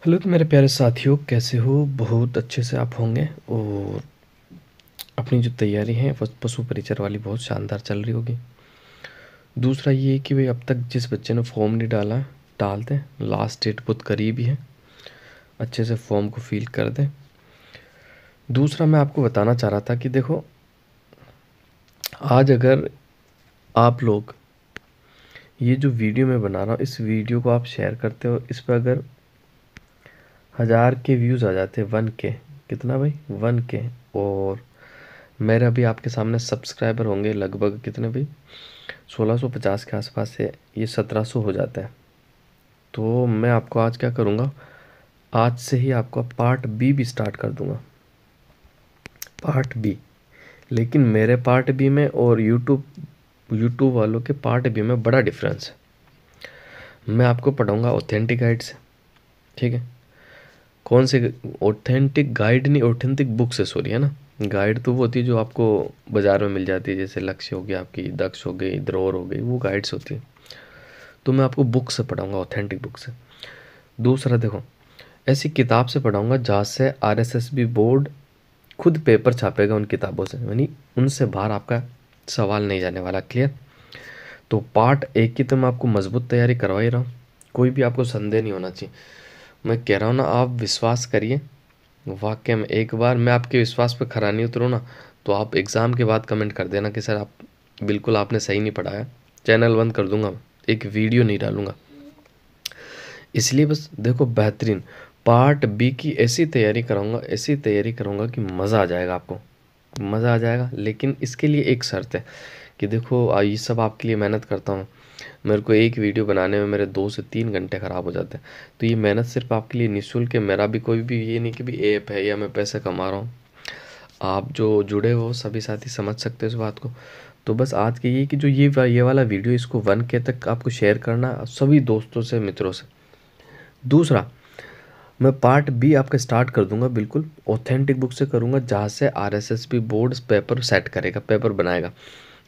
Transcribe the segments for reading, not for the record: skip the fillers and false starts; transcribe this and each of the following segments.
Hello तो मेरे प्यारे साथियों, कैसे हो? बहुत अच्छे से आप होंगे। और अपनी जो तैयारी है पशु परिचर वाली बहुत शानदार चल रही होगी। दूसरा ये कि भाई अब तक जिस बच्चे ने फॉर्म नहीं डाला डाल दें, लास्ट डेट बहुत करीब ही है, अच्छे से फॉर्म को फिल कर दें। दूसरा मैं आपको बताना चाह रहा था कि देखो, आज अगर आप लोग ये जो वीडियो मैं बना रहा हूँ इस वीडियो को आप शेयर करते हो, इस पर अगर 1000 के व्यूज़ आ जाते, 1K, कितना भाई, 1K, और मेरे अभी आपके सामने सब्सक्राइबर होंगे लगभग कितने भाई, 1650 के आसपास से, ये 1700 हो जाता है। तो मैं आपको आज क्या करूँगा, आज से ही आपको पार्ट बी भी स्टार्ट कर दूँगा, पार्ट बी। लेकिन मेरे पार्ट बी में और यूट्यूब यूट्यूब वालों के पार्ट बी में बड़ा डिफरेंस है। मैं आपको पढ़ाऊँगा ऑथेंटिक गाइड से, ठीक है? कौन से ऑथेंटिक गाइड, नहीं ऑथेंटिक बुक से, सॉरी, है ना। गाइड तो वो होती है जो आपको बाज़ार में मिल जाती है, जैसे लक्ष्य हो गया, आपकी दक्ष हो गई, द्रोर हो गई, वो गाइड्स होती है। तो मैं आपको बुक से पढ़ाऊँगा, ऑथेंटिक बुक से। दूसरा देखो, ऐसी किताब से पढ़ाऊँगा जहाँ से आरएसएसबी बोर्ड खुद पेपर छापेगा उन किताबों से, यानी उनसे बाहर आपका सवाल नहीं जाने वाला। क्लियर? तो पार्ट एक की तो मैं आपको मजबूत तैयारी करवा ही रहा हूँ, कोई भी आपको संदेह नहीं होना चाहिए। मैं कह रहा हूँ ना, आप विश्वास करिए, वाकई में एक बार मैं आपके विश्वास पे खरा नहीं उतरूँ ना, तो आप एग्ज़ाम के बाद कमेंट कर देना कि सर आप बिल्कुल आपने सही नहीं पढ़ाया, चैनल बंद कर दूंगा, एक वीडियो नहीं डालूंगा। इसलिए बस देखो, बेहतरीन पार्ट बी की ऐसी तैयारी कराऊंगा, ऐसी तैयारी करूंगा कि मज़ा आ जाएगा, आपको मज़ा आ जाएगा। लेकिन इसके लिए एक शर्त है कि देखो, ये सब आपके लिए मेहनत करता हूँ, मेरे को एक वीडियो बनाने में मेरे 2 से 3 घंटे ख़राब हो जाते हैं। तो ये मेहनत सिर्फ आपके लिए निःशुल्क है, मेरा भी कोई भी ये नहीं कि भी ऐप है या मैं पैसे कमा रहा हूँ। आप जो जुड़े हो सभी साथी समझ सकते हो इस बात को। तो बस आज के ये कि जो ये वाला वीडियो, इसको 1K तक आपको शेयर करना सभी दोस्तों से, मित्रों से। दूसरा, मैं पार्ट बी आपका स्टार्ट कर दूंगा, बिल्कुल ऑथेंटिक बुक से करूंगा, जहाँ से आरएसएसबी बोर्ड पेपर सेट करेगा, पेपर बनाएगा।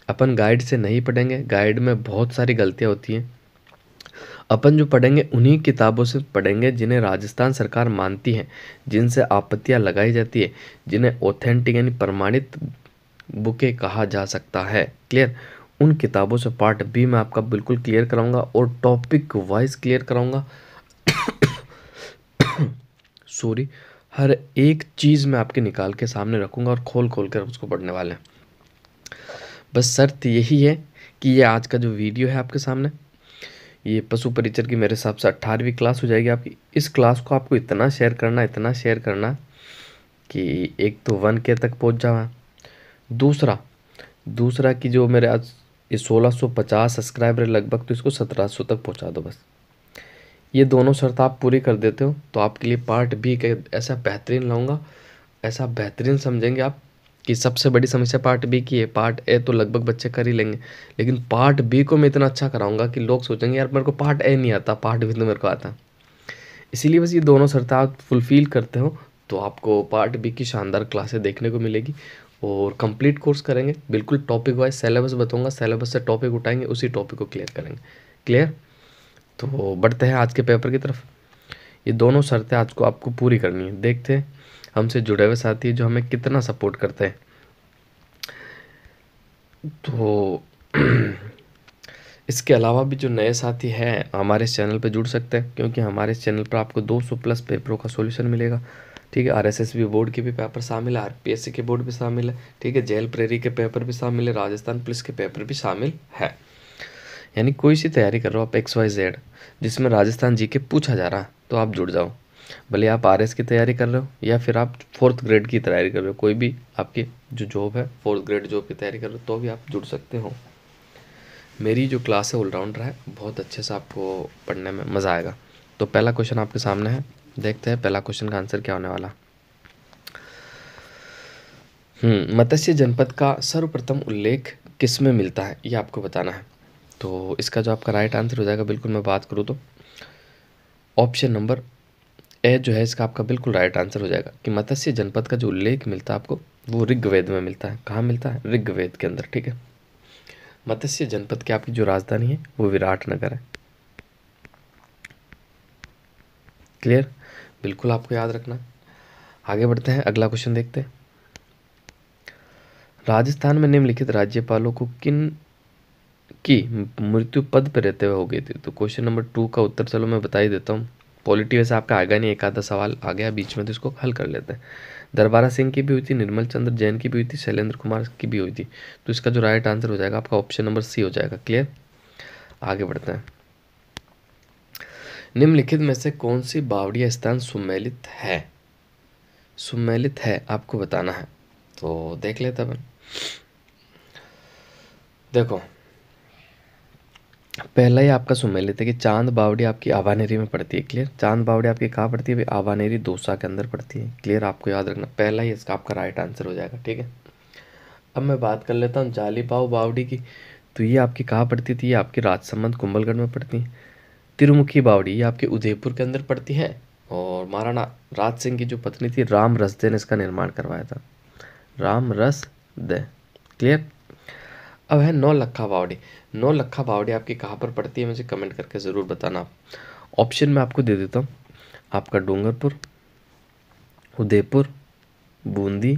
अपन गाइड से नहीं पढ़ेंगे, गाइड में बहुत सारी गलतियाँ होती हैं। अपन जो पढ़ेंगे उन्हीं किताबों से पढ़ेंगे जिन्हें राजस्थान सरकार मानती है, जिनसे आपत्तियां लगाई जाती है, जिन्हें ऑथेंटिक यानी प्रमाणित बुकें कहा जा सकता है। क्लियर? उन किताबों से पार्ट बी में आपका बिल्कुल क्लियर कराऊंगा और टॉपिक वाइज क्लियर कराऊंगा। सॉरी, हर एक चीज़ मैं आपके निकाल के सामने रखूंगा और खोल खोल कर उसको पढ़ने वाले हैं। बस शर्त यही है कि ये आज का जो वीडियो है आपके सामने, ये पशु परिचर की मेरे हिसाब से 18वीं क्लास हो जाएगी आपकी। इस क्लास को आपको इतना शेयर करना, इतना शेयर करना कि एक तो 1K तक पहुंच जावा। दूसरा दूसरा कि जो मेरे आज ये 1650 सब्सक्राइबर लगभग, तो इसको 1700 तक पहुंचा दो बस। ये दोनों शर्त आप पूरी कर देते हो तो आपके लिए पार्ट बी का ऐसा बेहतरीन लाऊंगा, ऐसा बेहतरीन समझेंगे आप कि सबसे बड़ी समस्या पार्ट बी की है। पार्ट ए तो लगभग बच्चे कर ही लेंगे, लेकिन पार्ट बी को मैं इतना अच्छा कराऊंगा कि लोग सोचेंगे यार मेरे को पार्ट ए नहीं आता, पार्ट बी तो मेरे को आता। इसीलिए बस ये दोनों शर्तें आप फुलफ़िल करते हो तो आपको पार्ट बी की शानदार क्लासें देखने को मिलेगी। और कंप्लीट कोर्स करेंगे, बिल्कुल टॉपिक वाइज सिलेबस बताऊंगा, सिलेबस से टॉपिक उठाएंगे, उसी टॉपिक को क्लियर करेंगे। क्लियर? तो बढ़ते हैं आज के पेपर की तरफ। ये दोनों शर्तें आज को आपको पूरी करनी है। देखते हैं हमसे जुड़े हुए साथी जो हमें कितना सपोर्ट करते हैं। तो इसके अलावा भी जो नए साथी हैं हमारे इस चैनल पे जुड़ सकते हैं, क्योंकि हमारे इस चैनल पर आपको 200 प्लस पेपरों का सॉल्यूशन मिलेगा। ठीक है, आरएसएसबी बोर्ड के भी पेपर शामिल है, आरपीएससी के बोर्ड भी शामिल है, ठीक है, जेल प्रेरी के पेपर भी शामिल है, राजस्थान पुलिस के पेपर भी शामिल है। यानी कोई सी तैयारी कर रहे हो आप, XYZ, जिसमें राजस्थान जी के पूछा जा रहा है, तो आप जुड़ जाओ। भले आप आरएस की तैयारी कर रहे हो या फिर आप 4th ग्रेड की तैयारी कर रहे हो, कोई भी आपकी जो जॉब है 4th ग्रेड जॉब की तैयारी कर रहे हो, तो भी आप जुड़ सकते हो। मेरी जो क्लास है ऑलराउंडर है, बहुत अच्छे से आपको पढ़ने में मज़ा आएगा। तो पहला क्वेश्चन आपके सामने है, देखते हैं पहला क्वेश्चन का आंसर क्या होने वाला। मत्स्य जनपद का सर्वप्रथम उल्लेख किस में मिलता है, ये आपको बताना है। तो इसका जो आपका राइट आंसर हो जाएगा, बिल्कुल मैं बात करूँ तो ऑप्शन नंबर ए जो है इसका आपका बिल्कुल राइट आंसर हो जाएगा कि मत्स्य जनपद का जो उल्लेख मिलता है आपको, वो ऋग्वेद में मिलता है। कहाँ मिलता है? ऋग्वेद के अंदर। ठीक है, मत्स्य जनपद की आपकी जो राजधानी है वो विराटनगर है। क्लियर? बिल्कुल आपको याद रखना। आगे बढ़ते हैं, अगला क्वेश्चन देखते हैं। राजस्थान में निम्नलिखित राज्यपालों को किन की मृत्यु पद पर रहते हुए हो गई थी? तो क्वेश्चन नंबर 2 का उत्तर चलो मैं बता ही देता हूँ। पॉलिटी वैसे आपका आएगा नहीं, एक आधा सवाल आ गया बीच में तो इसको हल कर लेते हैं। दरबारा सिंह की भी हुई थी, निर्मल चंद्र जैन की भी हुई थी, शैलेंद्र कुमार की भी हुई थी। तो इसका जो राइट आंसर हो जाएगा आपका ऑप्शन नंबर सी हो जाएगा। क्लियर? आगे बढ़ते हैं। निम्नलिखित में से कौन सी बावड़िया स्थान सुमेलित है? सुमेलित है आपको बताना है, तो देख लेते अपन। देखो, पहला ही आपका सुमेलित है कि चांद बावड़ी आपकी आवानेरी में पड़ती है। क्लियर? चांद बावड़ी आपकी कहाँ पड़ती है भाई? आवानेरी दौसा के अंदर पड़ती है। क्लियर? आपको याद रखना, पहला ही इसका आपका राइट आंसर हो जाएगा। ठीक है, अब मैं बात कर लेता हूँ जालीपाव बावड़ी की। तो ये आपकी कहाँ पड़ती थी? ये आपकी राजसमंद कुंभलगढ़ में पड़ती है। तिरुमुखी बावड़ी ये आपके उदयपुर के अंदर पड़ती है। और महाराणा राज सिंह की जो पत्नी थी राम रसदे ने इसका निर्माण करवाया था। राम रस दे। क्लियर? अब है नौलखा बावड़ी। नौलखा बावड़ी आपकी कहाँ पर पड़ती है मुझे कमेंट करके ज़रूर बताना आप। ऑप्शन में आपको दे देता हूँ, आपका डूंगरपुर, उदयपुर, बूंदी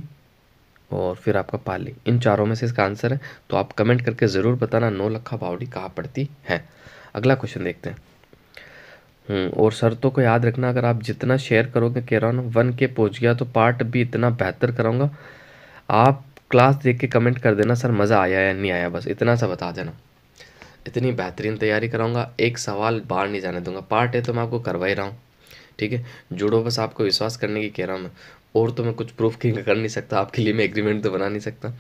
और फिर आपका पाली, इन चारों में से इसका आंसर है। तो आप कमेंट करके ज़रूर बताना नौलखा बावड़ी कहाँ पड़ती है। अगला क्वेश्चन देखते हैं। और शर्तों को याद रखना, अगर आप जितना शेयर करोगे, कह रहा हूँ ना 1K पहुँच गया तो पार्ट भी इतना बेहतर कराऊंगा। आप क्लास देख के कमेंट कर देना सर मज़ा आया या नहीं आया, बस इतना सा बता देना। इतनी बेहतरीन तैयारी कराऊंगा, एक सवाल बाहर नहीं जाने दूंगा। पार्ट है तो मैं आपको करवा ही रहा हूँ। ठीक है, जुड़ो, बस आपको विश्वास करने की कह रहा हूँ मैं। और तो मैं कुछ प्रूफ कर नहीं सकता आपके लिए, मैं एग्रीमेंट तो बना नहीं सकता।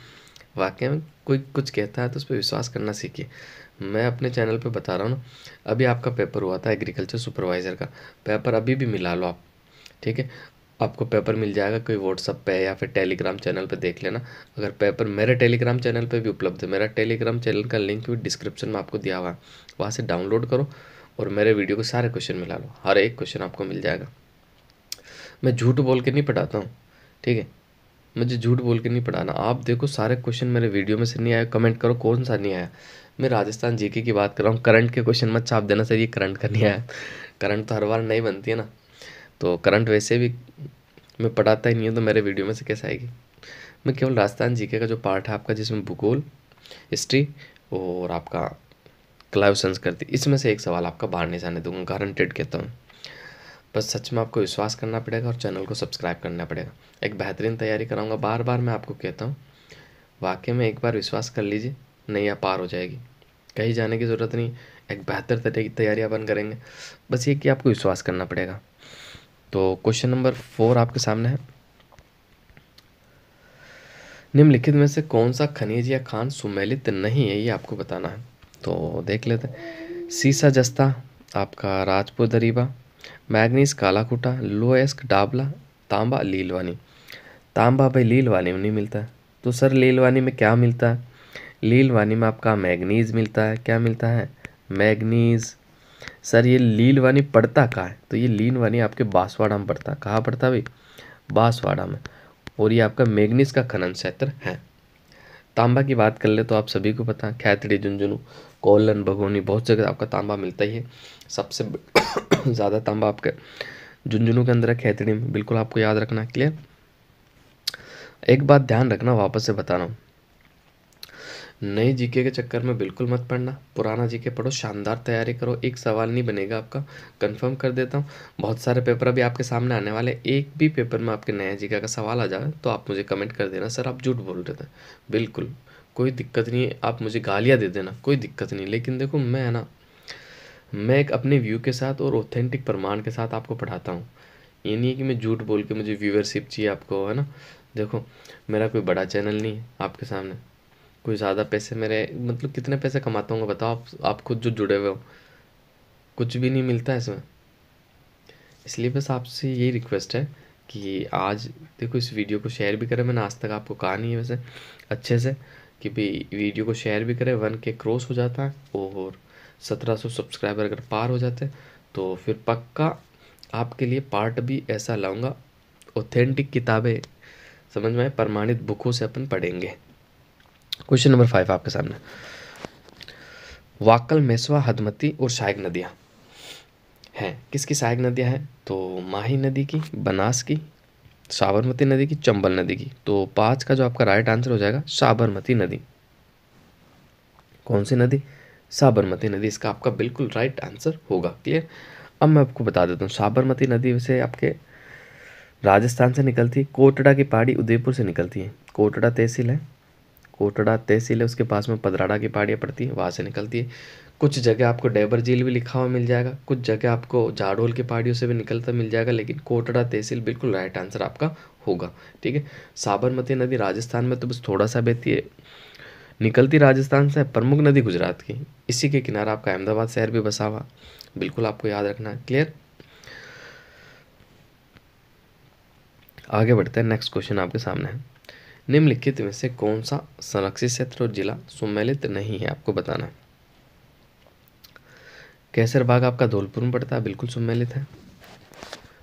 वाकई में कोई कुछ कहता है तो उस पर विश्वास करना सीखिए। मैं अपने चैनल पे बता रहा हूँ ना, अभी आपका पेपर हुआ था एग्रीकल्चर सुपरवाइज़र का, पेपर अभी भी मिला लो आप। ठीक है, आपको पेपर मिल जाएगा, कोई व्हाट्सअप पे या फिर टेलीग्राम चैनल पे देख लेना। अगर पेपर मेरे टेलीग्राम चैनल पे भी उपलब्ध है, मेरा टेलीग्राम चैनल का लिंक भी डिस्क्रिप्शन में आपको दिया हुआ है, वहाँ से डाउनलोड करो और मेरे वीडियो के सारे क्वेश्चन मिला लो, हर एक क्वेश्चन आपको मिल जाएगा। मैं झूठ बोल के नहीं पढ़ाता हूँ। ठीक है, मुझे झूठ बोल के नहीं पढ़ाना। आप देखो सारे क्वेश्चन मेरे वीडियो में से नहीं आए, कमेंट करो कौन सा नहीं आया। मैं राजस्थान जीके की बात कर रहा हूँ, करंट के क्वेश्चन मत छाप देना सर ये करंट का नहीं आया। करंट तो हर बार नहीं बनती है ना, तो करंट वैसे भी मैं पढ़ाता ही नहीं हूँ तो मेरे वीडियो में से कैसे आएगी। मैं केवल राजस्थान जीके का जो पार्ट है आपका, जिसमें भूगोल, हिस्ट्री और आपका क्लाइव संस्कृति, इसमें से एक सवाल आपका बाहर नहीं जाने दूंगा, गारंटेड कहता हूँ। बस सच में आपको विश्वास करना पड़ेगा और चैनल को सब्सक्राइब करना पड़ेगा। एक बेहतरीन तैयारी कराऊंगा, बार बार मैं आपको कहता हूँ। वाकई में एक बार विश्वास कर लीजिए, नैया पार हो जाएगी, कहीं जाने की ज़रूरत नहीं। एक बेहतर तैयारी अपन करेंगे, बस ये कि आपको विश्वास करना पड़ेगा। तो क्वेश्चन नंबर 4 आपके सामने है। निम्नलिखित में से कौन सा खनिज या खान सुमेलित नहीं है, ये आपको बताना है। तो देख लेते हैं। सीसा जस्ता, आपका राजपुर दरीबा, मैग्नीज कालाकुटा, लोएस्क डाबला, तांबा लीलवानी। तांबा भाई लीलवानी में नहीं मिलता है, तो सर लीलवानी में क्या मिलता है? लीलवानी में आपका मैग्नीज मिलता है। क्या मिलता है? मैग्नीज। सर ये लीलवानी पड़ता कहाँ है? तो ये लीलवानी आपके बांसवाड़ा में पड़ता है। कहाँ पड़ता है भाई? बांसवाड़ा में। और ये आपका मैग्नीज का खनन क्षेत्र है। तांबा की बात कर ले तो आप सभी को पता है, खैतड़ी, झुंझुनू, कोलन, भगोनी, बहुत जगह आपका तांबा मिलता ही है। सबसे ज़्यादा तांबा आपके झुंझुनू के अंदर है, खैतड़ी में, बिल्कुल आपको याद रखना है। क्लियर? एक बात ध्यान रखना, वापस से बता रहा हूँ, नई जीके के चक्कर में बिल्कुल मत पढ़ना, पुराना जीके पढ़ो, शानदार तैयारी करो, एक सवाल नहीं बनेगा आपका, कंफर्म कर देता हूँ। बहुत सारे पेपर अभी आपके सामने आने वाले, एक भी पेपर में आपके नया जीके का सवाल आ जाए तो आप मुझे कमेंट कर देना सर आप झूठ बोल रहे थे। बिल्कुल कोई दिक्कत नहीं है, आप मुझे गालियाँ दे देना, कोई दिक्कत नहीं। लेकिन देखो मैं है ना, मैं एक अपने व्यू के साथ और ऑथेंटिक प्रमाण के साथ आपको पढ़ाता हूँ। ये नहीं है कि मैं झूठ बोल के मुझे व्यूअरशिप चाहिए आपको, है ना। देखो मेरा कोई बड़ा चैनल नहीं है आपके सामने, कोई ज़्यादा पैसे मेरे, मतलब कितने पैसे कमाता हूँ बताओ आप खुद जो जुड़े हुए हो, कुछ भी नहीं मिलता है इसमें। इसलिए बस आपसे यही रिक्वेस्ट है कि आज देखो इस वीडियो को शेयर भी करें। मैंने आज तक आपको कहा नहीं है वैसे अच्छे से कि भाई वीडियो को शेयर भी करें। 1K क्रॉस हो जाता है और 1700 सब्सक्राइबर अगर पार हो जाते हैं तो फिर पक्का आपके लिए पार्ट भी ऐसा लाऊंगा, ऑथेंटिक किताबें समझ में आए, प्रमाणित बुकों से अपन पढ़ेंगे। क्वेश्चन नंबर 5 आपके सामने। वाकल, मेसवा, हदमती और शायक नदियाँ, हैं। किसकी सहायक नदियाँ हैं? तो माही नदी की, बनास की, साबरमती नदी की, चंबल नदी की। तो 5 का जो आपका राइट आंसर हो जाएगा साबरमती नदी। कौन सी नदी? साबरमती नदी इसका आपका बिल्कुल राइट आंसर होगा। क्लियर? अब मैं आपको बता देता हूँ, साबरमती नदी से आपके राजस्थान से निकलती है, कोटड़ा की पहाड़ी उदयपुर से निकलती है। कोटड़ा तहसील है, कोटड़ा तहसील है, उसके पास में पदराड़ा की पहाड़ियाँ पड़ती है, वहाँ से निकलती है। कुछ जगह आपको डैबर झील भी लिखा हुआ मिल जाएगा, कुछ जगह आपको जाडोल की पहाड़ियों से भी निकलता मिल जाएगा, लेकिन कोटड़ा तहसील बिल्कुल राइट आंसर आपका होगा। ठीक है। साबरमती नदी राजस्थान में तो बस थोड़ा सा बहती है, निकलती राजस्थान से। प्रमुख नदी गुजरात की, इसी के किनारे आपका अहमदाबाद शहर भी बसा हुआ, बिल्कुल आपको याद रखना है। क्लियर? आगे बढ़ते हैं, नेक्स्ट क्वेश्चन आपके सामने है। निम्नलिखित में से कौन सा संरक्षित क्षेत्र और जिला सम्मिलित नहीं है? आपको बताना है। कैसर बाग आपका धौलपुर में पड़ता है, बिल्कुल सम्मिलित है।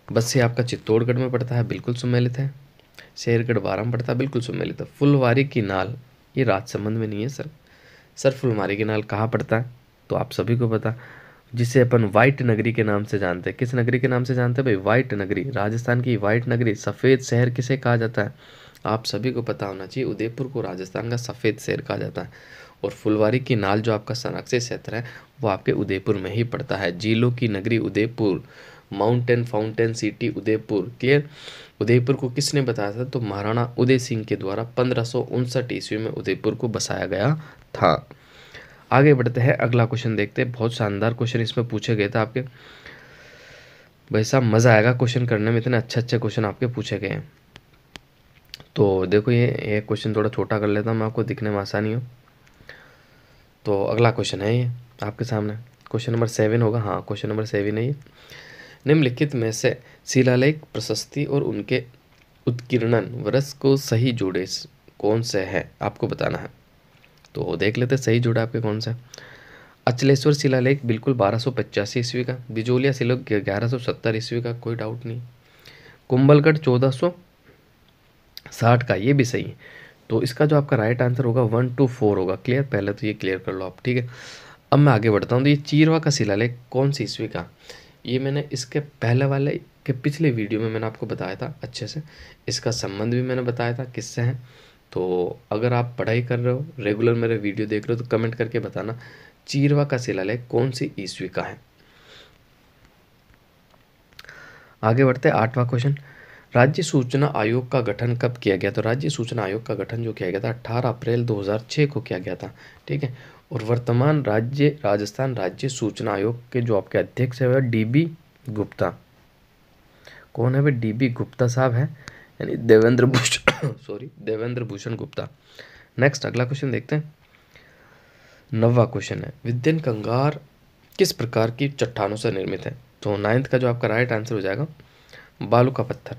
बस्सी आपका चित्तौड़गढ़ में पड़ता है, बिल्कुल सम्मिलित है। शेरगढ़ बारां में पड़ता है, बिल्कुल सम्मिलित है। फुलवारी की नाल ये राजसमंद में नहीं है सर। सर फुलवारी की नाल कहाँ पड़ता है? तो आप सभी को पता, जिसे अपन वाइट नगरी के नाम से जानते हैं। किस नगरी के नाम से जानते हैं भाई? वाइट नगरी। राजस्थान की वाइट नगरी, सफ़ेद शहर किसे कहा जाता है? आप सभी को पता होना चाहिए, उदयपुर को राजस्थान का सफ़ेद शहर कहा जाता है। और फुलवारी की नाल जो आपका संरक्षित क्षेत्र है वो आपके उदयपुर में ही पड़ता है। झीलों की नगरी Udaipur, mountain fountain city Udaipur. Clear? Udaipur को किसने बताया था? तो महाराणा उदय सिंह के द्वारा 1559 ईस्वी में उदयपुर को बसाया गया था। आगे बढ़ते हैं, अगला क्वेश्चन देखते हैं। बहुत शानदार क्वेश्चन इसमें पूछे गए थे आपके, भाई साहब मज़ा आएगा क्वेश्चन करने में, इतने अच्छे अच्छे क्वेश्चन आपके पूछे गए हैं। तो देखो ये क्वेश्चन थोड़ा छोटा कर लेता हूँ मैं, आपको दिखने में आसानी हो। तो अगला क्वेश्चन है ये आपके सामने, क्वेश्चन नंबर 7 होगा। हाँ, क्वेश्चन नंबर 7 है ये। निम्नलिखित में से शिलालेख प्रशस्ति और उनके उत्कीर्णन वर्ष को सही जोड़े कौन से है? आपको बताना है। तो देख लेते सही जोड़ा आपके कौन सा। अचलेश्वर शिलालेख बिल्कुल 1285 ईस्वी का। बिजोलिया शिलालेख 1170 ईस्वी का, कोई डाउट नहीं। कुंभलगढ़ 1460 का, ये भी सही है। तो इसका जो आपका राइट आंसर होगा 1 to 4 होगा। क्लियर? पहले तो ये क्लियर कर लो आप। ठीक है। अब मैं आगे बढ़ता हूँ। तो ये चीरवा का शिलालेख कौन सी ईस्वी का? ये मैंने इसके पहले वाले के पिछले वीडियो में मैंने आपको बताया था अच्छे से, इसका संबंध भी मैंने बताया था किससे है। तो अगर आप पढ़ाई कर रहे हो, रेगुलर मेरे वीडियो देख रहे हो, तो कमेंट करके बताना चीरवा का शिलालेख कौन सी ईस्वी का है। आगे बढ़ते हैं, 8वां क्वेश्चन। राज्य सूचना आयोग का गठन कब किया गया? तो राज्य सूचना आयोग का गठन जो किया गया था 18 अप्रैल 2006 को किया गया था। ठीक है। और वर्तमान राजस्थान राज्य सूचना आयोग के जो आपके अध्यक्ष है वह DB गुप्ता। कौन है भाई? DB गुप्ता साहब है, यानी देवेंद्र भूषण सॉरी, देवेंद्र भूषण गुप्ता। नेक्स्ट अगला क्वेश्चन देखते हैं। 9वां क्वेश्चन है, विद्यन कंगार किस प्रकार की चट्टानों से निर्मित है? तो 9th का जो आपका राइट आंसर हो जाएगा बालू का पत्थर।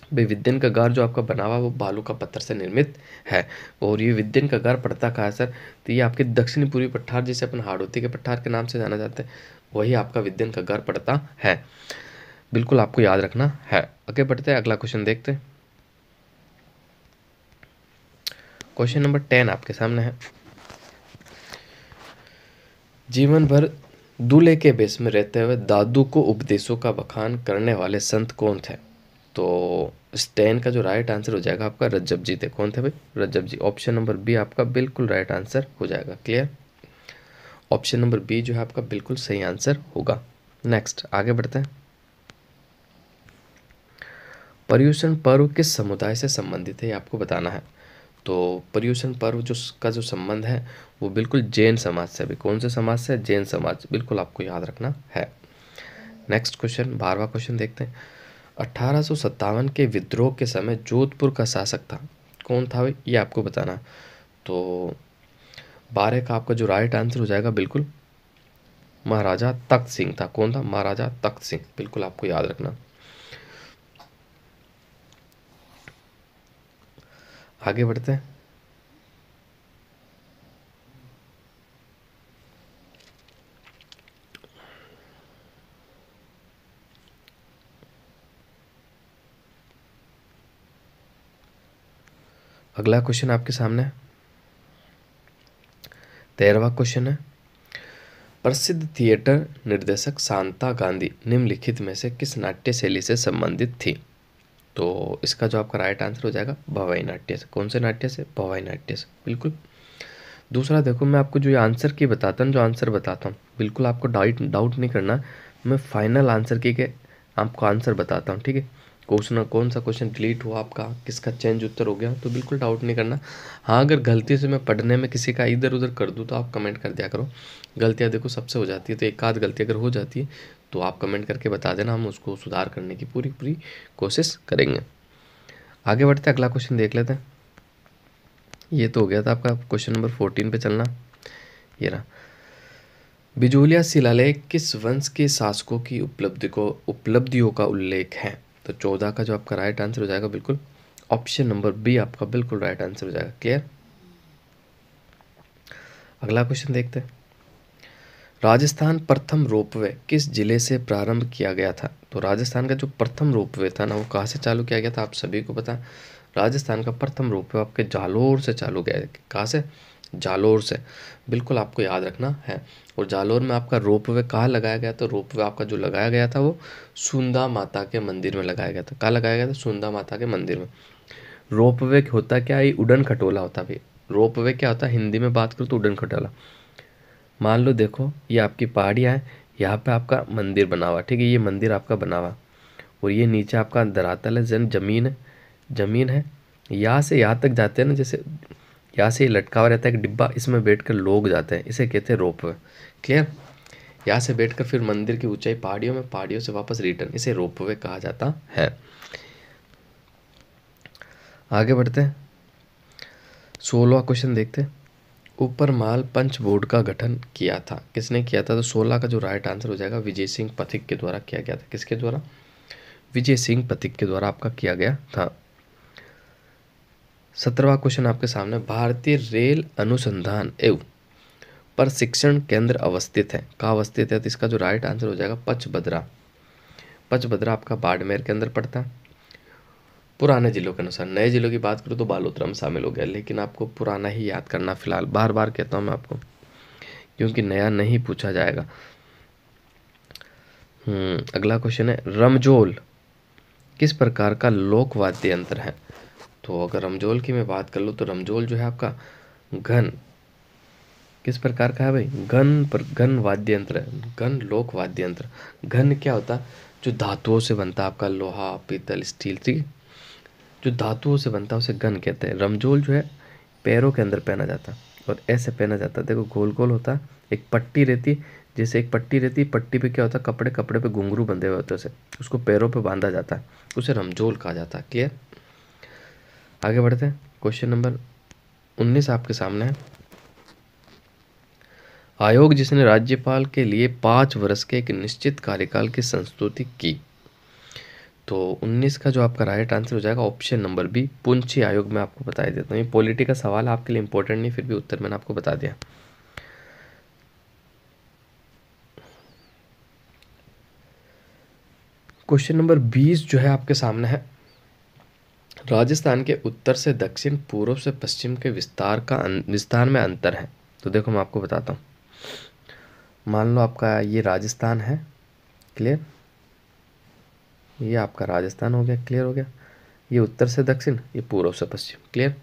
भाई विद्यन का गार जो आपका बना हुआ वो बालू का पत्थर से निर्मित है। और ये विद्यन का गार पड़ता कहाँ है सर? तो ये आपके दक्षिणी पूर्वी पठार, जिसे अपन हाड़ौती के पठार के नाम से जाना जाते हैं, वही आपका विद्यन का गार पड़ता है। बिल्कुल आपको याद रखना है। आगे बढ़ते हैं, अगला क्वेश्चन देखते हैं। क्वेश्चन नंबर 10 आपके सामने है। जीवन भर दूल्हे के भेष में रहते हुए दादू को उपदेशों का बखान करने वाले संत कौन थे? तो स्टैन का जो राइट आंसर हो जाएगा आपका रज्जब जी थे। कौन थे भाई? रज्जब जी। ऑप्शन नंबर बी आपका बिल्कुल राइट आंसर हो जाएगा। क्लियर? ऑप्शन नंबर बी जो है आपका बिल्कुल सही आंसर होगा। नेक्स्ट आगे बढ़ते हैं। पर्युषण पर्व किस समुदाय से संबंधित है, ये आपको बताना है। तो पर्युषण पर्व जो संबंध है वो बिल्कुल जैन समाज से भी। कौन से समाज से? जैन समाज। बिल्कुल आपको याद रखना है। नेक्स्ट क्वेश्चन, 12वां क्वेश्चन देखते हैं। 1857 के विद्रोह के समय जोधपुर का शासक था, कौन था भाई? ये आपको बताना है। तो 12 का आपका जो राइट आंसर हो जाएगा बिल्कुल महाराजा तख्त सिंह था। कौन था? महाराजा तख्त सिंह। बिल्कुल आपको याद रखना। आगे बढ़ते हैं। अगला क्वेश्चन आपके सामने है, 13वां क्वेश्चन है। प्रसिद्ध थिएटर निर्देशक शांता गांधी निम्नलिखित में से किस नाट्य शैली से संबंधित थी? तो इसका जो आपका राइट आंसर हो जाएगा भवाई नाट्य से। कौन से नाट्य से? भवाई नाट्य से, बिल्कुल। दूसरा देखो, मैं आपको जो ये आंसर की बताता हूँ, जो आंसर बताता हूँ, बिल्कुल आपको डाउट नहीं करना। मैं फाइनल आंसर की के आपको आंसर बताता हूँ, ठीक है। क्वेश्चन कौन सा क्वेश्चन डिलीट हुआ आपका, किसका चेंज उत्तर हो गया, तो बिल्कुल डाउट नहीं करना। हाँ, अगर गलती से मैं पढ़ने में किसी का इधर उधर कर दूँ तो आप कमेंट कर दिया करो। गलतियाँ देखो सबसे हो जाती है, तो एक आध गलती अगर हो जाती है तो आप कमेंट करके बता देना, हम उसको सुधार करने की पूरी कोशिश करेंगे। आगे बढ़ते अगला क्वेश्चन देख लेते हैं। ये तो हो गया था आपका। क्वेश्चन नंबर 14 पे चलना। ये रहा, बिजोलिया शिलालेख किस वंश के शासकों की उपलब्धियों का उल्लेख है? तो 14 का जो आपका राइट आंसर हो जाएगा बिल्कुल ऑप्शन नंबर बी आपका बिल्कुल राइट आंसर हो जाएगा। क्लियर। अगला क्वेश्चन देखते हैं। राजस्थान प्रथम रोपवे किस जिले से प्रारंभ किया गया था? तो राजस्थान का जो प्रथम रोपवे था ना, वो कहाँ से चालू किया गया था? आप सभी को पता। राजस्थान का प्रथम रोपवे आपके जालोर से चालू किया गया। कहाँ से? जालोर से, बिल्कुल आपको याद रखना है। और जालोर में आपका रोपवे कहाँ लगाया गया? तो रोपवे आपका जो लगाया गया था वो सुंदा माता के मंदिर में लगाया गया था। कहाँ लगाया गया था? सुंदा माता के मंदिर में। रोपवे होता क्या है? उड़न खटोला होता भाई। रोपवे क्या होता है? हिंदी में बात करूँ तो उड़न खटोला। मान लो देखो, ये आपकी पहाड़ियाँ हैं, यहाँ पे आपका मंदिर बना हुआ, ठीक है। ये मंदिर आपका बना हुआ, और ये नीचे आपका धरातल है, जमीन है। यहाँ से यहाँ तक जाते हैं ना, जैसे यहाँ से लटका हुआ रहता है एक डिब्बा, इसमें बैठकर लोग जाते हैं, इसे कहते हैं रोपवे। क्लियर। यहाँ से बैठकर फिर मंदिर की ऊंचाई पहाड़ियों में, पहाड़ियों से वापस रिटर्न, इसे रोपवे कहा जाता है। आगे बढ़ते हैं, 16वां क्वेश्चन देखते हैं। ऊपर माल पंच बोर्ड का गठन किया था, किसने किया था? तो 16 का जो राइट आंसर हो जाएगा विजय सिंह पथिक के द्वारा किया गया था। किसके द्वारा? विजय सिंह पथिक के द्वारा आपका किया गया था। 17वां क्वेश्चन आपके सामने, भारतीय रेल अनुसंधान एवं प्रशिक्षण केंद्र अवस्थित है, कहाँ अवस्थित है? तो इसका जो राइट आंसर हो जाएगा पचबदरा। पचबदरा आपका बाड़मेर के अंदर पड़ता है। पुराने जिलों के अनुसार, नए जिलों की बात करूँ तो बालोतरा में शामिल हो गया, लेकिन आपको पुराना ही याद करना फिलहाल। बार बार कहता हूँ मैं आपको, क्योंकि नया नहीं पूछा जाएगा। अगला क्वेश्चन है, रमजोल किस प्रकार का लोक वाद्य यंत्र है? तो अगर रमजोल की मैं बात कर लूँ तो रमजोल जो है आपका घन, किस प्रकार का है भाई? घन वाद्य यंत्र है, घन लोक वाद्य यंत्र। घन क्या होता है? जो धातुओं से बनता है आपका, लोहा, पीतल, स्टील, ठीक है, जो धातुओं से बनता है उसे घन कहते हैं। रमजोल जो है पैरों के अंदर पहना जाता है, और ऐसे पहना जाता है, देखो गोल गोल होता है, एक पट्टी रहती, जैसे एक पट्टी रहती है, पट्टी पे क्या होता है? कपड़े पे घुंघरू बंधे हुए होते हैं, उसको पैरों पे बांधा जाता है, उसे रमजोल कहा जाता है। क्लियर। आगे बढ़ते हैं, क्वेश्चन नंबर 19 आपके सामने है। आयोग जिसने राज्यपाल के लिए 5 वर्ष के एक निश्चित कार्यकाल की संस्तुति की, तो 19 का जो आपका राइट आंसर हो जाएगा ऑप्शन नंबर बी, पुंछी आयोग। में आपको बता देता हूँ, ये पॉलिटी का सवाल आपके लिए इंपॉर्टेंट नहीं, फिर भी उत्तर मैंने आपको बता दिया। क्वेश्चन नंबर 20 जो है आपके सामने है, राजस्थान के उत्तर से दक्षिण, पूर्व से पश्चिम के विस्तार में अंतर है। तो देखो मैं आपको बताता हूँ, मान लो आपका ये राजस्थान है, क्लियर, ये आपका राजस्थान हो गया, क्लियर हो गया। ये उत्तर से दक्षिण, ये पूर्व से पश्चिम, क्लियर।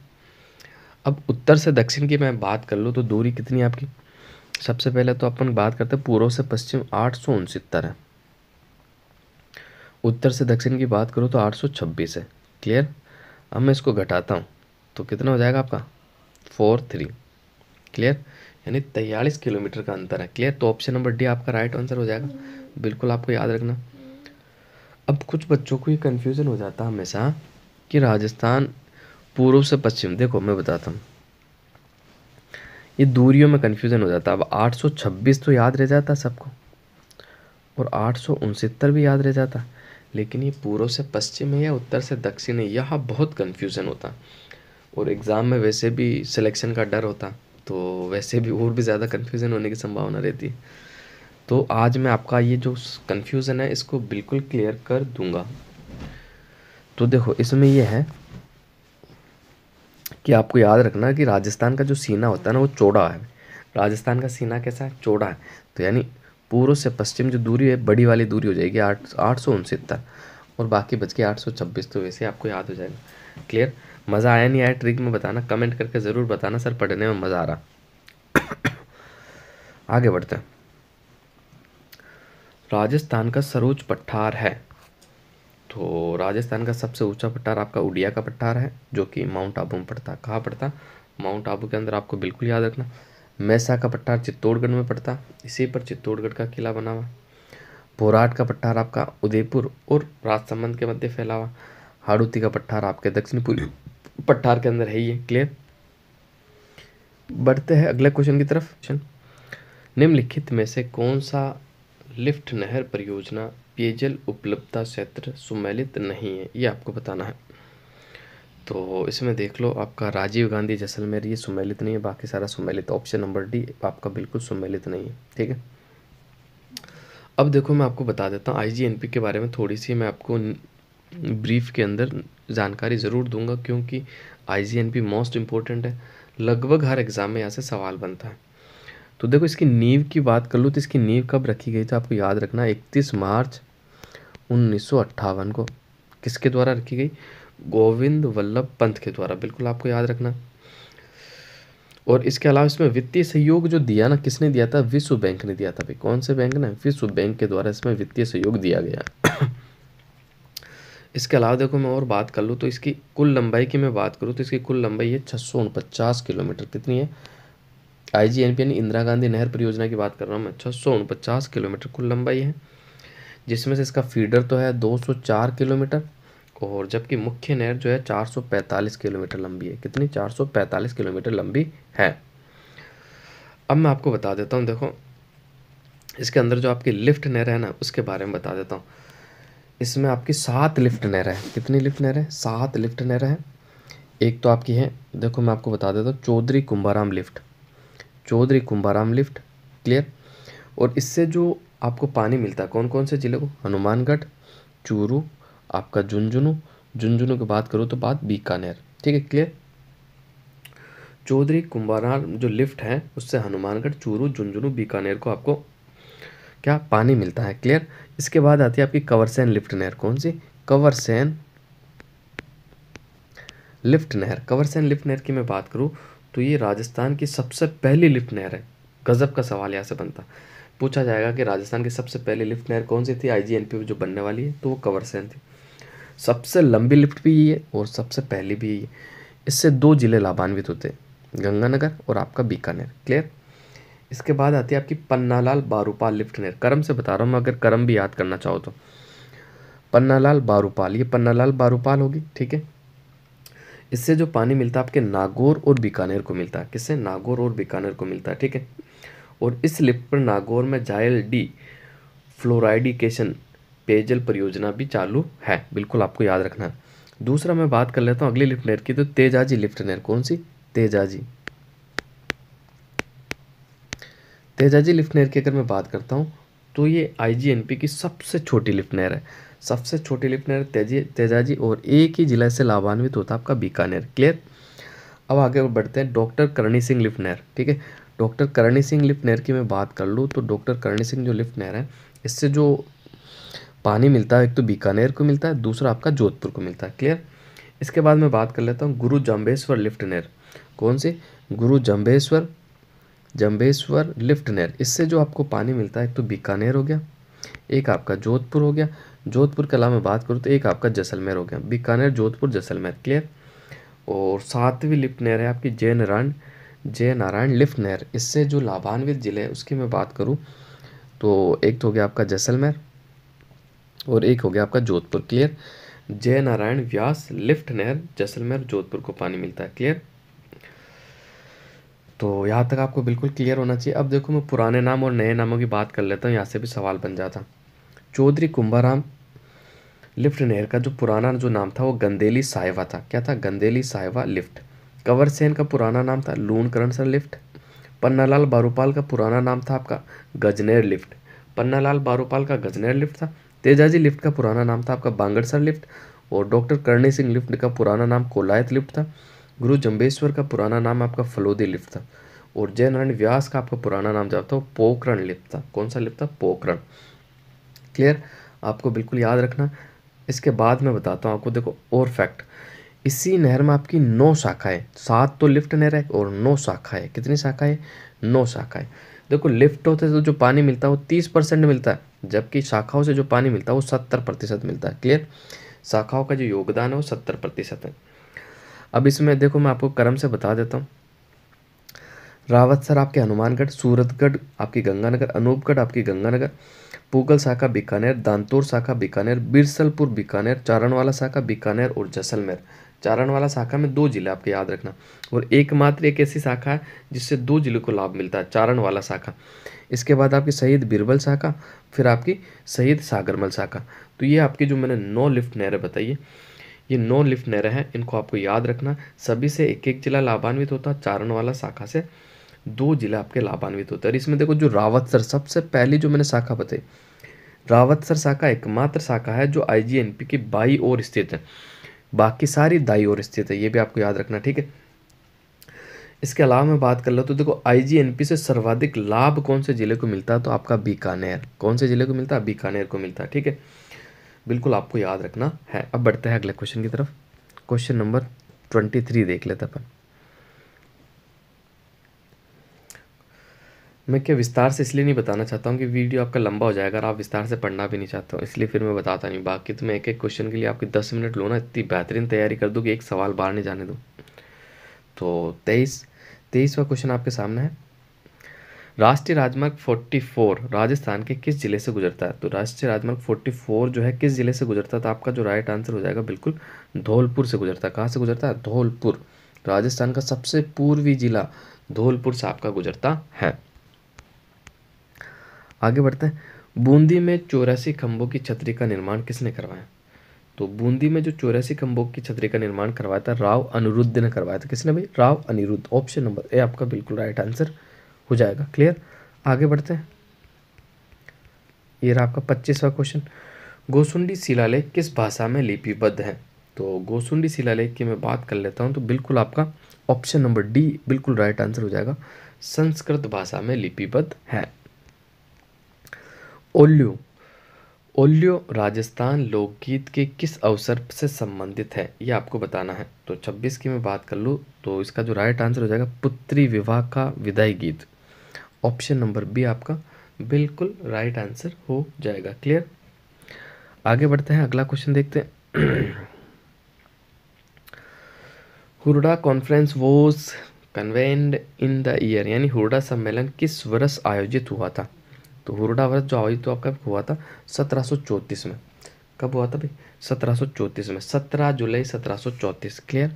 अब उत्तर से दक्षिण की मैं बात कर लूँ तो दूरी कितनी है आपकी? सबसे पहले तो अपन बात करते हैं पूर्व से पश्चिम 869 है, उत्तर से दक्षिण की बात करूँ तो 826 है, क्लियर। अब मैं इसको घटाता हूँ तो कितना हो जाएगा आपका 43, क्लियर, यानी 43 किलोमीटर का अंतर है, क्लियर। तो ऑप्शन नंबर डी आपका राइट आंसर हो जाएगा, बिल्कुल आपको याद रखना। अब कुछ बच्चों को ये कन्फ्यूज़न हो जाता है हमेशा कि राजस्थान पूर्व से पश्चिम, देखो मैं बताता हूँ, ये दूरियों में कन्फ्यूज़न हो जाता है। अब 826 तो याद रह जाता सबको, और 869 भी याद रह जाता, लेकिन ये पूर्व से पश्चिम है या उत्तर से दक्षिण है, यहाँ बहुत कन्फ्यूज़न होता। और एग्ज़ाम में वैसे भी सिलेक्शन का डर होता, तो वैसे भी और भी ज़्यादा कन्फ्यूज़न होने की संभावना रहती है। तो आज मैं आपका ये जो कन्फ्यूज़न है इसको बिल्कुल क्लियर कर दूंगा। तो देखो इसमें ये है कि आपको याद रखना कि राजस्थान का जो सीना होता है ना वो चौड़ा है, राजस्थान का सीना कैसा है, चौड़ा है, तो यानी पूर्व से पश्चिम जो दूरी है बड़ी वाली दूरी हो जाएगी 869 और बाकी बच के 826, तो वैसे आपको याद हो जाएगा। क्लियर? मज़ा आया नहीं आया ट्रिक में बताना, कमेंट करके ज़रूर बताना सर पढ़ने में मज़ा आ रहा। आगे बढ़ते हैं। राजस्थान का सर्वोच्च पठार है, तो राजस्थान का सबसे ऊंचा पठार आपका उड़िया का पठार है, जो कि माउंट आबू में पड़ता है। कहाँ पड़ता? माउंट आबू के अंदर, आपको बिल्कुल याद रखना। मैसा का पठार चित्तौड़गढ़ में पड़ता, इसी पर चित्तौड़गढ़ का किला बना हुआ। पोराट का पठार आपका उदयपुर और राजसमंद के मध्य फैला हुआ। हाड़ौती का पठार आपके दक्षिण पूर्वी पठार के अंदर है ही है। क्लियर? बढ़ते हैं अगले क्वेश्चन की तरफ। निम्नलिखित में से कौन सा लिफ्ट नहर परियोजना पेयजल उपलब्धता क्षेत्र सुमेलित नहीं है, ये आपको बताना है। तो इसमें देख लो, आपका राजीव गांधी जैसलमेर ये सुमेलित नहीं है, बाकी सारा सुमेलित। ऑप्शन नंबर डी आपका बिल्कुल सुमेलित नहीं है। ठीक है, अब देखो मैं आपको बता देता हूँ आईजीएनपी के बारे में थोड़ी सी मैं आपको ब्रीफ के अंदर जानकारी ज़रूर दूंगा, क्योंकि आईजीएनपी मोस्ट इम्पोर्टेंट है, लगभग हर एग्ज़ाम में यहाँ से सवाल बनता है। तो देखो इसकी नींव की बात कर लो, तो इसकी नींव कब रखी गई, तो आपको याद रखना 31 मार्च 1958 को। किसके द्वारा रखी गई? गोविंद वल्लभ पंत के द्वारा, बिल्कुल आपको याद रखना। और इसके अलावा इसमें वित्तीय सहयोग जो दिया ना, किसने दिया था? विश्व बैंक ने दिया था भाई। कौन से बैंक ने? विश्व बैंक के द्वारा इसमें वित्तीय सहयोग दिया गया। इसके अलावा देखो मैं और बात कर लूँ तो इसकी कुल लंबाई की मैं बात करूँ तो इसकी कुल लंबाई है 649 किलोमीटर। कितनी है? आईजीएनपी यानी इंदिरा गांधी नहर परियोजना की बात कर रहा हूँ मैं। 649 किलोमीटर कुल लंबाई है, जिसमें से इसका फीडर तो है 204 किलोमीटर, और जबकि मुख्य नहर जो है 445 किलोमीटर लंबी है। कितनी? 445 किलोमीटर लंबी है। अब मैं आपको बता देता हूँ, देखो इसके अंदर जो आपकी लिफ्ट नहर है ना, उसके बारे में बता देता हूँ। इसमें आपकी 7 लिफ्ट नहर है। कितनी लिफ्ट नहर है? 7 लिफ्ट नहर है। एक तो आपकी है, देखो मैं आपको बता देता हूँ, Chaudhary Kumbharam lift, Chaudhary Kumbharam lift. Clear? और इससे जो आपको पानी मिलता है कौन कौन से जिले को? हनुमानगढ़, चूरू, आपका झुंझुनू, झुंझुनू की बात करूँ तो बात बीकानेर। ठीक है, क्लियर? चौधरी कुंभाराम जो लिफ्ट है उससे हनुमानगढ़, चूरू, झुंझुनू, बीकानेर को आपको क्या पानी मिलता है। क्लियर? इसके बाद आती है आपकी कंवरसेन लिफ्ट नहर। कौन सी? कंवरसेन लिफ्ट नहर। कंवरसेन लिफ्ट नहर की मैं बात करूँ तो ये राजस्थान की सबसे पहली लिफ्ट नहर है। गजब का सवाल यहाँ से बनता, पूछा जाएगा कि राजस्थान की सबसे पहली लिफ्ट नहर कौन सी थी आईजीएनपी में जो बनने वाली है, तो वो कंवरसेन थी। सबसे लंबी लिफ्ट भी ये है और सबसे पहली भी ये। इससे 2 जिले लाभान्वित होते हैं, गंगानगर और आपका बीकानेर। क्लियर? इसके बाद आती है आपकी पन्नालाल बारूपाल लिफ्ट नहर। करम से बता रहा हूँ मैं, अगर करम भी याद करना चाहो तो। पन्नालाल बारूपाल, ये पन्नालाल बारूपाल होगी। ठीक है, इससे जो पानी मिलता है आपके नागौर और बीकानेर को मिलता है। किससे? नागौर और बीकानेर को मिलता है। ठीक है, और इस लिफ्ट पर नागौर में जायल डी फ्लोराइडिकेशन पेयजल परियोजना भी चालू है, बिल्कुल आपको याद रखना है। दूसरा मैं बात कर लेता हूँ अगली लिफ्ट नहर की, तो तेजाजी लिफ्ट नहर। कौन सी? तेजाजी। तेजाजी लिफ्ट नहर की अगर मैं बात करता हूँ तो ये आईजीएनपी की सबसे छोटी लिफ्ट नहर है। सबसे छोटी लिफ्ट नहर तेजाजी, और एक ही जिला से लाभान्वित होता है आपका बीकानेर। क्लियर? अब आगे बढ़ते हैं डॉक्टर करणी सिंह लिफ्ट नहर। ठीक है, डॉक्टर करणी सिंह लिफ्ट नहर की मैं बात कर लूँ तो डॉक्टर करणी सिंह जो लिफ्ट नहर है, इससे जो पानी मिलता है एक तो बीकानेर को मिलता है, दूसरा आपका जोधपुर को मिलता है। क्लियर? इसके बाद मैं बात कर लेता हूँ गुरु जम्बेश्वर लिफ्ट नहर। कौन सी? गुरु जम्बेश्वर लिफ्ट नहर। इससे जो आपको पानी मिलता है एक तो बीकानेर हो गया, एक आपका जोधपुर हो गया, जोधपुर के अलावा मैं बात करूँ तो एक आपका जैसलमेर हो गया। बीकानेर, जोधपुर, जैसलमेर। क्लियर? और 7वीं लिफ्ट नहर है आपकी जय नारायण लिफ्ट नहर। इससे जो लाभान्वित जिले हैं उसकी मैं बात करूँ तो एक तो हो गया आपका जैसलमेर और एक हो गया आपका जोधपुर। क्लियर? जय नारायण व्यास लिफ्ट नहर, जैसलमेर, जोधपुर को पानी मिलता है। क्लियर? तो यहाँ तक आपको बिल्कुल क्लियर होना चाहिए। अब देखो मैं पुराने नाम और नए नामों की बात कर लेता हूँ, यहाँ से भी सवाल बन जाता। चौधरी कुंभाराम लिफ्ट नहर का जो पुराना जो नाम था वो गंदेली साहिवा था। क्या था? गंदेली साहिवा लिफ्ट। कंवरसेन का पुराना नाम था लूणकरणसर लिफ्ट। पन्नालाल बारूपाल का पुराना नाम था आपका गजनेर लिफ्ट। पन्नालाल बारूपाल का गजनेर लिफ्ट था। तेजाजी लिफ्ट का पुराना नाम था आपका बांगड़सर लिफ्ट। और डॉक्टर करणी सिंह लिफ्ट का पुराना नाम कोलायत लिफ्ट था। गुरु जम्बेश्वर का पुराना नाम आपका फलोदी लिफ्ट था। और जयनारायण व्यास का आपका पुराना नाम जो था वो पोखरण लिपि था। कौन सा लिपि था? पोखरण। क्लियर? आपको बिल्कुल याद रखना। इसके बाद मैं बताता हूँ आपको, देखो और फैक्ट, इसी नहर में आपकी 9 शाखाएं, 7 तो लिफ्ट नहर है और 9 शाखाएं। कितनी शाखाएं? 9 शाखाएं। देखो लिफ्ट होते तो जो पानी मिलता है वो 30% मिलता है, जबकि शाखाओं से जो पानी मिलता है वो 70% मिलता है। क्लियर? शाखाओं का जो योगदान है वो 70% है। अब इसमें देखो मैं आपको क्रम से बता देता हूँ। रावतसर आपके हनुमानगढ़, सूरतगढ़ आपकी गंगानगर, अनूपगढ़ आपकी गंगानगर, पूगल शाखा बीकानेर, दांतोर शाखा बीकानेर, बिरसलपुर बीकानेर, चारणवाला शाखा बीकानेर और जैसलमेर। चारणवाला शाखा में 2 जिले आपके याद रखना, और एकमात्र एक ऐसी शाखा है जिससे 2 जिलों को लाभ मिलता है, चारणवाला शाखा। इसके बाद आपकी शहीद बीरबल शाखा, फिर आपकी शहीद सागरमल शाखा। तो ये आपकी जो मैंने 9 लिफ्ट नहरें बताई है, ये 9 लिफ्ट नहरें हैं, इनको आपको याद रखना। सभी से एक एक जिला लाभान्वित होता है, चारणवाला शाखा से 2 जिले आपके लाभान्वित होते हैं। और इसमें देखो जो रावतसर सबसे पहली जो मैंने शाखा बताई, रावतसर शाखा एकमात्र शाखा है जो आईजीएनपी की बाई ओर स्थित है, बाकी सारी दाई ओर स्थित है, ये भी आपको याद रखना। ठीक है? इसके अलावा मैं बात कर लो तो देखो आईजीएनपी से सर्वाधिक लाभ कौन से जिले को मिलता है? तो आपका बीकानेर। कौन से जिले को मिलता है? बीकानेर को मिलता है। ठीक है? बिल्कुल आपको याद रखना है। अब बढ़ते हैं अगले क्वेश्चन की तरफ। क्वेश्चन नंबर 23 देख लेते अपन। मैं क्या विस्तार से इसलिए नहीं बताना चाहता हूँ कि वीडियो आपका लंबा हो जाएगा और आप विस्तार से पढ़ना भी नहीं चाहते हो, इसलिए फिर मैं बताता नहीं। बाकी तो मैं एक एक क्वेश्चन के लिए आपकी 10 मिनट लो ना, इतनी बेहतरीन तैयारी कर दूँ कि एक सवाल बाहर नहीं जाने दूँ। तो 23वां क्वेश्चन आपके सामने है। राष्ट्रीय राजमार्ग 44 राजस्थान के किस जिले से गुजरता है? तो राष्ट्रीय राजमार्ग 44 जो है किस जिले से गुजरता है? तो आपका जो राइट आंसर हो जाएगा बिल्कुल धौलपुर से गुजरता है। कहाँ से गुजरता है? धौलपुर। राजस्थान का सबसे पूर्वी जिला धौलपुर से आपका गुजरता है। आगे बढ़ते हैं। बूंदी में 84 खंभों की छतरी का निर्माण किसने करवाया? तो बूंदी में जो 84 खंभों की छतरी का निर्माण करवाया था, राव अनिरुद्ध ने करवाया था। किसने भाई? Rao Aniruddh. Option number A आपका बिल्कुल राइट आंसर हो जाएगा। क्लियर? आगे बढ़ते हैं। ये रहा आपका 25वां क्वेश्चन। गोसुंडी शिलालेख किस भाषा में लिपिबद्ध है? तो गोसुंडी शिलालेख की मैं बात कर लेता हूँ तो बिल्कुल आपका ऑप्शन नंबर डी बिल्कुल राइट आंसर हो जाएगा, संस्कृत भाषा में लिपिबद्ध है। ओल्यू ओल्यो राजस्थान लोकगीत के किस अवसर से संबंधित है, ये आपको बताना है। तो 26 की मैं बात कर लूँ तो इसका जो राइट आंसर हो जाएगा पुत्री विवाह का विदाई गीत। ऑप्शन नंबर बी आपका बिल्कुल राइट आंसर हो जाएगा। क्लियर? आगे बढ़ते हैं, अगला क्वेश्चन देखते हैं। Hurda conference was convened in the year, यानी हुरडा सम्मेलन किस वर्ष आयोजित हुआ था? तो हुरडा वर्ष जो आयोजित हुआ कब हुआ था? 1734 में। कब हुआ था भाई? 1734 में, 17 जुलाई 1734। क्लियर?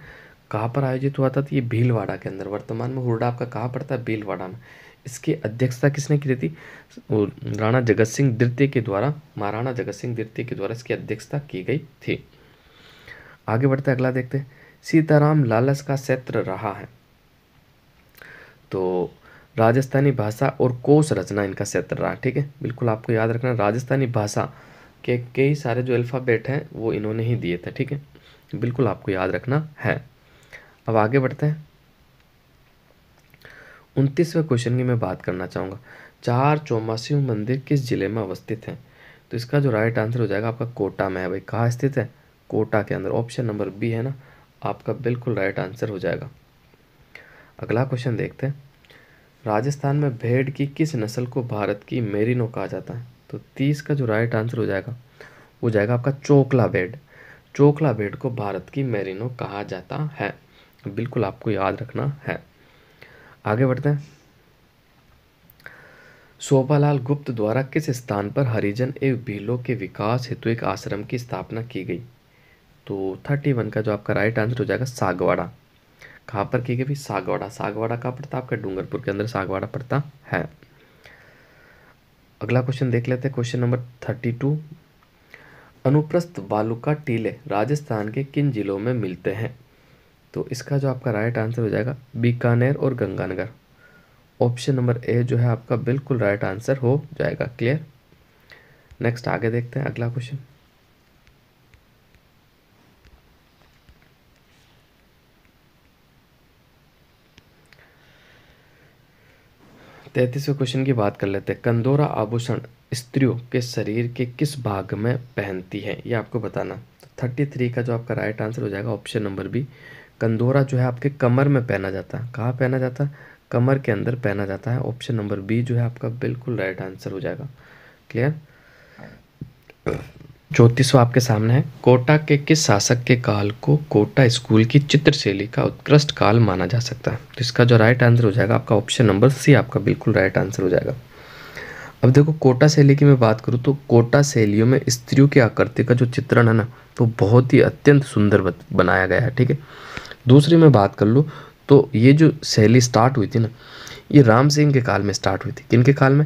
कहाँ पर आयोजित हुआ था? तो ये भीलवाड़ा के अंदर। वर्तमान में हुरडा आपका कहाँ पड़ता है? भीलवाड़ा में। इसकी अध्यक्षता किसने की थी? राणा जगत सिंह द्वितीय के द्वारा, महाराणा जगत सिंह द्वितीय के द्वारा इसकी अध्यक्षता की गई थी। आगे बढ़ते अगला देखते हैं। सीताराम लालस का क्षेत्र रहा है, तो राजस्थानी भाषा और कोश रचना इनका क्षेत्र रहा। ठीक है? बिल्कुल आपको याद रखना, राजस्थानी भाषा के कई सारे जो अल्फ़ाबेट हैं वो इन्होंने ही दिए थे। ठीक है? बिल्कुल आपको याद रखना है। अब आगे बढ़ते हैं। 29वें क्वेश्चन की मैं बात करना चाहूँगा। चार चौमासियों मंदिर किस जिले में अवस्थित है? तो इसका जो राइट आंसर हो जाएगा आपका कोटा में है भाई। कहाँ स्थित है? कोटा के अंदर। ऑप्शन नंबर बी है ना आपका बिल्कुल राइट आंसर हो जाएगा। अगला क्वेश्चन देखते हैं। राजस्थान में भेड़ की किस नस्ल को भारत की मेरिनो कहा जाता है? तो 30 का जो राइट आंसर हो जाएगा आपका चोकला भेड़। चोकला भेड़ को भारत की मेरिनो कहा जाता है। बिल्कुल आपको याद रखना है। आगे बढ़ते हैं। शोभालाल गुप्त द्वारा किस स्थान पर हरिजन एवं भीलों के विकास हेतु एक आश्रम की स्थापना की गई? तो 31 का जो आपका राइट आंसर हो जाएगा सागवाड़ा। कहाँ पर की गई भी? सागवाड़ा। सागवाड़ा कहाँ पड़ता है? आपका डूंगरपुर के अंदर सागवाड़ा पड़ता है। अगला क्वेश्चन देख लेते हैं, क्वेश्चन नंबर 32। अनुप्रस्थ बालुका टीले राजस्थान के किन जिलों में मिलते हैं? तो इसका जो आपका राइट आंसर हो जाएगा बीकानेर और गंगानगर। ऑप्शन नंबर ए जो है आपका बिल्कुल राइट आंसर हो जाएगा। क्लियर? नेक्स्ट आगे देखते हैं अगला क्वेश्चन। 33वें क्वेश्चन की बात कर लेते हैं। कंदोरा आभूषण स्त्रियों के शरीर के किस भाग में पहनती है, ये आपको बताना। 33 का जो आपका राइट आंसर हो जाएगा ऑप्शन नंबर बी। कंदोरा जो है आपके कमर में पहना जाता है। कहाँ पहना जाता है? कमर के अंदर पहना जाता है। ऑप्शन नंबर बी जो है आपका बिल्कुल राइट आंसर हो जाएगा। क्लियर। 34वां आपके सामने है। कोटा के किस शासक के काल को कोटा स्कूल की चित्रशैली का उत्कृष्ट काल माना जा सकता है? तो इसका जो राइट आंसर हो जाएगा आपका ऑप्शन नंबर सी आपका बिल्कुल राइट आंसर हो जाएगा। अब देखो कोटा शैली की मैं बात करूँ तो कोटा शैलियों में स्त्रियों की आकृति का जो चित्रण है ना, तो बहुत ही अत्यंत सुंदर बनाया गया है। ठीक है। दूसरी मैं बात कर लूँ तो ये जो शैली स्टार्ट हुई थी ना, ये राम सिंह के काल में स्टार्ट हुई थी। किन के काल में?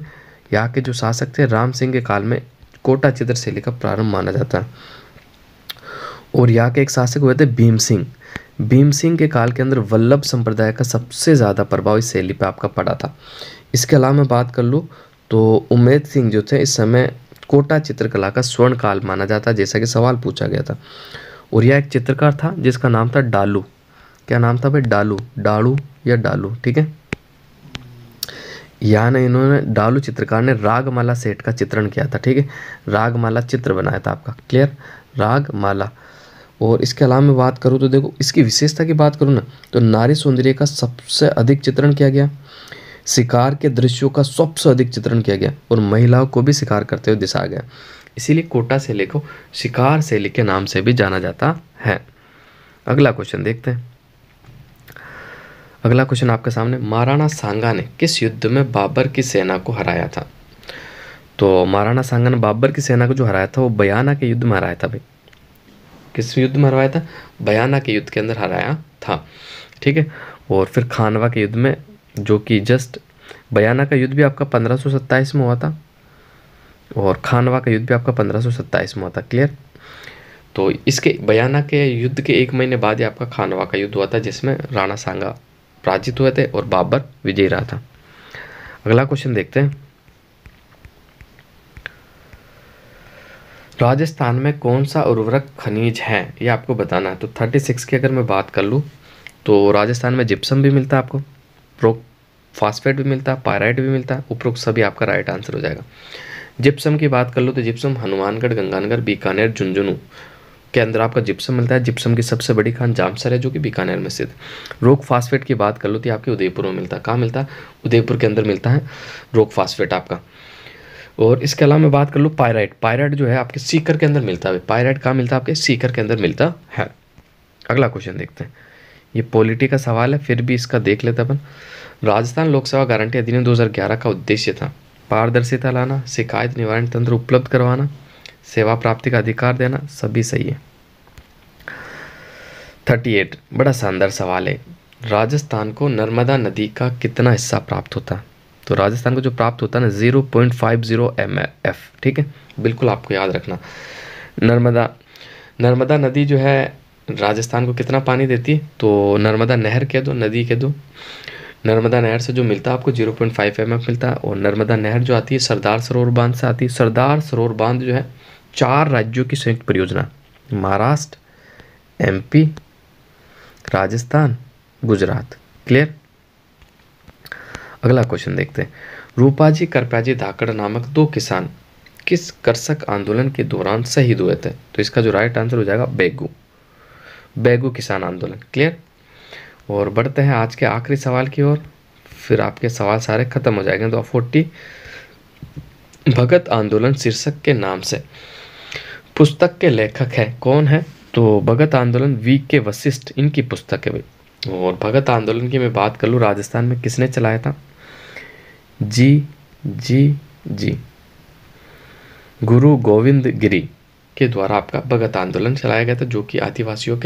यहाँ के जो शासक थे राम सिंह के काल में कोटा चित्र शैली का प्रारंभ माना जाता है। और यहाँ के एक शासक हुए थे भीम सिंह। भीम सिंह के काल के अंदर वल्लभ संप्रदाय का सबसे ज़्यादा प्रभाव इस शैली पे आपका पड़ा था। इसके अलावा मैं बात कर लूँ तो उम्मेद सिंह जो थे इस समय कोटा चित्रकला का स्वर्ण काल माना जाता है, जैसा कि सवाल पूछा गया था। और यह एक चित्रकार था जिसका नाम था डालू। क्या नाम था भाई? डालू, डाड़ू या डालू। ठीक है। यहाँ ने इन्होंने डालू चित्रकार ने रागमाला सेट का चित्रण किया था। ठीक है। रागमाला चित्र बनाया था आपका। क्लियर। रागमाला। और इसके अलावा मैं बात करूँ तो देखो इसकी विशेषता की बात करूँ ना, तो नारी सौंदर्य का सबसे अधिक चित्रण किया गया, शिकार के दृश्यों का सबसे अधिक चित्रण किया गया, और महिलाओं को भी शिकार करते हुए दिखाया गया। इसीलिए कोटा शैली को शिकार शैली के नाम से भी जाना जाता है। अगला क्वेश्चन देखते हैं। अगला क्वेश्चन आपके सामने। महाराणा सांगा ने किस युद्ध में बाबर की सेना को हराया था? तो महाराणा सांगा ने बाबर की सेना को जो हराया था वो बयाना के युद्ध में हराया था भाई। किस युद्ध में हराया था? बयाना के युद्ध के अंदर हराया था। ठीक है। और फिर खानवा के युद्ध में, जो कि जस्ट बयाना का युद्ध भी आपका 1527 में हुआ था और खानवा का युद्ध भी आपका 1527 में हुआ था। क्लियर। तो इसके बयाना के युद्ध के 1 महीने बाद ही आपका खानवा का युद्ध हुआ था, जिसमें राणा सांगा पराजित हुए थे और बाबर विजयी रहा था। अगला क्वेश्चन देखते हैं। राजस्थान में कौन सा उर्वरक खनिज है, ये आपको बताना है। तो 36 की अगर मैं बात कर लूँ तो राजस्थान में जिप्सम भी मिलता है आपको, फॉस्फेट भी मिलता है, पायराइट भी मिलता है। उपरोक्त सभी आपका राइट आंसर हो जाएगा। जिप्सम की बात कर लो तो जिप्सम हनुमानगढ़, गंगानगर, बीकानेर, झुंझुनू के अंदर आपका जिप्सम मिलता है। जिप्सम की सबसे बड़ी खान जामसर है, जो कि बीकानेर में स्थित। रॉक फास्फेट की बात कर लो तो आपके उदयपुर में मिलता है। कहाँ मिलता है? उदयपुर के अंदर मिलता है रॉक फास्फेट आपका। और इसके अलावा मैं बात कर लूँ पायराइट। पायराइट जो है आपके सीकर के अंदर मिलता है। पायराइट कहाँ मिलता है? आपके सीकर के अंदर मिलता है। अगला क्वेश्चन देखते हैं। ये पॉलिटी का सवाल है, फिर भी इसका देख लेते अपन। राजस्थान लोक सेवा गारंटी अधिनियम 2011 का उद्देश्य था पारदर्शिता लाना, शिकायत निवारण तंत्र उपलब्ध करवाना, सेवा प्राप्ति का अधिकार देना। सभी सही है। 38 बड़ा शानदार सवाल है। राजस्थान को नर्मदा नदी का कितना हिस्सा प्राप्त होता है? तो राजस्थान को जो प्राप्त होता है ना 0.50 MF। ठीक है। बिल्कुल आपको याद रखना। नर्मदा नदी जो है राजस्थान को कितना पानी देती है? तो नर्मदा नहर कह दो, नदी कह दो। नर्मदा नहर से जो मिलता है आपको 0.5 MF मिलता है। और नर्मदा नहर जो आती है सरदार सरोवर बांध से आती है। सरदार सरोवर बांध जो है 4 राज्यों की संयुक्त परियोजना, महाराष्ट्र, MP, राजस्थान, गुजरात। क्लियर। अगला क्वेश्चन देखते हैं। रूपाजी करप्याजी धाकड़ नामक 2 किसान किस कृषक आंदोलन के दौरान शहीद हुए थे? तो इसका जो राइट आंसर हो जाएगा बेगू किसान आंदोलन। क्लियर। और बढ़ते हैं आज के आखिरी सवाल की ओर, फिर आपके सवाल सारे खत्म हो जाएंगे। तो 40 भगत आंदोलन शीर्षक के नाम से पुस्तक के लेखक है कौन है? तो भगत आंदोलन VK वशिष्ठ इनकी पुस्तक है भाई। और भगत आंदोलन की मैं बात कर लूँ राजस्थान में किसने चलाया था? जी गुरु गोविंद गिरी के द्वारा आपका भगत आंदोलन चलाया गया था, जो कि आदिवासियों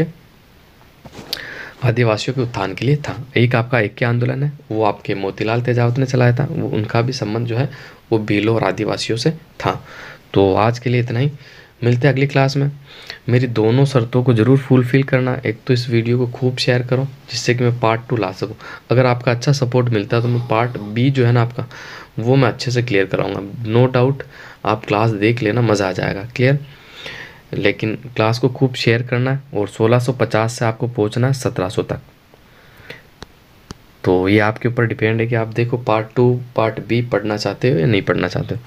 के उत्थान के लिए था। एक आपका ऐक्य आंदोलन है, वो आपके मोतीलाल तेजावत ने चलाया था। वो उनका भी संबंध जो है वो भीलों और आदिवासियों से था। तो आज के लिए इतना ही। मिलते हैं अगली क्लास में। मेरी दोनों शर्तों को ज़रूर फुलफिल करना। एक तो इस वीडियो को खूब शेयर करो जिससे कि मैं पार्ट 2 ला सकूं। अगर आपका अच्छा सपोर्ट मिलता है तो मैं पार्ट B जो है ना आपका, वो मैं अच्छे से क्लियर कराऊंगा। नो डाउट आप क्लास देख लेना, मज़ा आ जाएगा। क्लियर। लेकिन क्लास को खूब शेयर करना है और 1650 से आपको पहुंचना है 1700 तक। तो ये आपके ऊपर डिपेंड है कि आप देखो पार्ट 2 पार्ट बी पढ़ना चाहते हो या नहीं पढ़ना चाहते हो।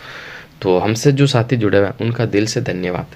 तो हमसे जो साथी जुड़े हुए हैं उनका दिल से धन्यवाद।